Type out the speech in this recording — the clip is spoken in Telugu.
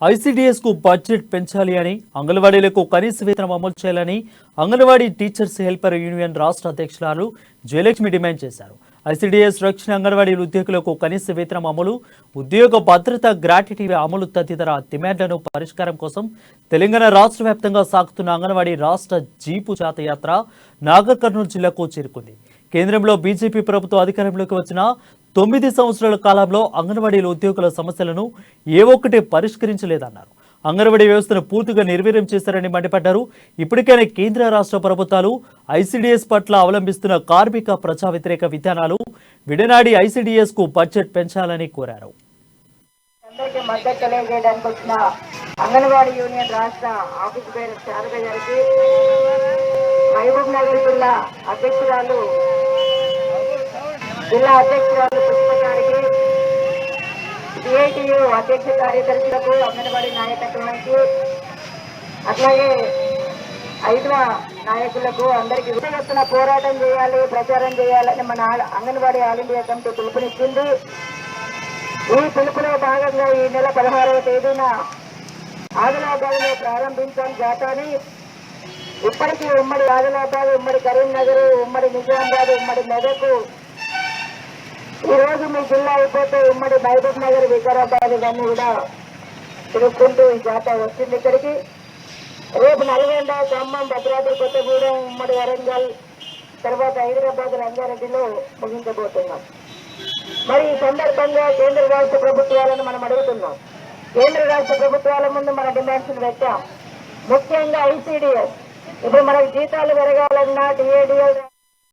ఐసీడీఎస్ కు బడ్జెట్ పెంచాలి అని అంగన్వాడీలకు కనీస వేతనం అమలు చేయాలని అంగన్వాడీ టీచర్స్ హెల్పర్ యూనియన్ రాష్ట్ర అధ్యక్షురాలు జయలక్ష్మి డిమాండ్ చేశారు. ఐసీడీఎస్ రక్షణ అంగన్వాడీ ఉద్యోగులకు కనీస వేతనం అమలు, ఉద్యోగ భద్రత, గ్రాట్యుటీ అమలు తదితర డిమాండ్లను పరిష్కారం కోసం తెలంగాణ రాష్ట్ర వ్యాప్తంగా సాగుతున్న అంగన్వాడీ రాష్ట్ర జీపు జాతయాత్ర నాగర్ కర్నూలు జిల్లాకు చేరుకుంది. కేంద్రంలో బీజేపీ ప్రభుత్వం అధికారంలోకి వచ్చిన 9 సంవత్సరాల కాలంలో అంగన్వాడీల ఉద్యోగుల సమస్యలను ఏ ఒక్కటి పరిష్కరించలేదన్నారు. అంగన్వాడీ వ్యవస్థను పూర్తిగా నిర్వీర్యం చేశారని మండిపడ్డారు. ఇప్పటికైనా కేంద్ర రాష్ట్ర ప్రభుత్వాలు ఐసీడీఎస్ పట్ల అవలంబిస్తున్న కార్మిక ప్రజా వ్యతిరేక విధానాలు విడనాడి ఐసీడీఎస్ కు బడ్జెట్ పెంచాలని కోరారు. అంగన్వాడీ యూనియన్ రాష్ట్ర ఆఫీస్ పేరు శారద గారికి, మహబూబ్ నగర్ జిల్లా అధ్యక్షురాలు పుష్ప గారికి, సిఐటియు అధ్యక్ష కార్యదర్శులకు, అంగన్వాడీ నాయకత్వానికి, అట్లాగే 5వ నాయకులకు అందరికీ విడగొత్తున పోరాటం చేయాలి, ప్రచారం చేయాలని మన అంగన్వాడీ ఆల్ ఇండియా కమిటీ పిలుపునిచ్చింది. ఈ పిలుపులో భాగంగా ఈ నెల 16వ తేదీన ఆదిలాబాద్ లో ప్రారంభించాం జాతాని. ఇప్పటికీ ఉమ్మడి ఆదిలాబాద్, ఉమ్మడి కరీంనగర్, ఉమ్మడి నిజామాబాద్, ఉమ్మడి మెదక్, ఈ రోజు మీ జిల్లా అయిపోతే ఉమ్మడి మహబూబ్ నగర్, వికారాబాద్ ఇవన్నీ కూడా తిరుగుకుంటూ ఈ జాతర వచ్చింది ఇక్కడికి. రేపు నల్గొండ, ఖమ్మం, భద్రాద్రి కొత్తగూడెం, ఉమ్మడి వరంగల్, తర్వాత హైదరాబాద్, రంగారెడ్డిలో ముగించబోతున్నాం. మరి ఈ సందర్భంగా కేంద్ర రాష్ట్ర ప్రభుత్వాలను మనం అడుగుతున్నాం. కేంద్ర రాష్ట్ర ప్రభుత్వాల ముందు మన డిమాండ్స్ పెట్టాం. ముఖ్యంగా ఐసీడీఎస్ ఇప్పుడు మనకు జీతాలు పెరగాలన్నా, టీఏడీఎల్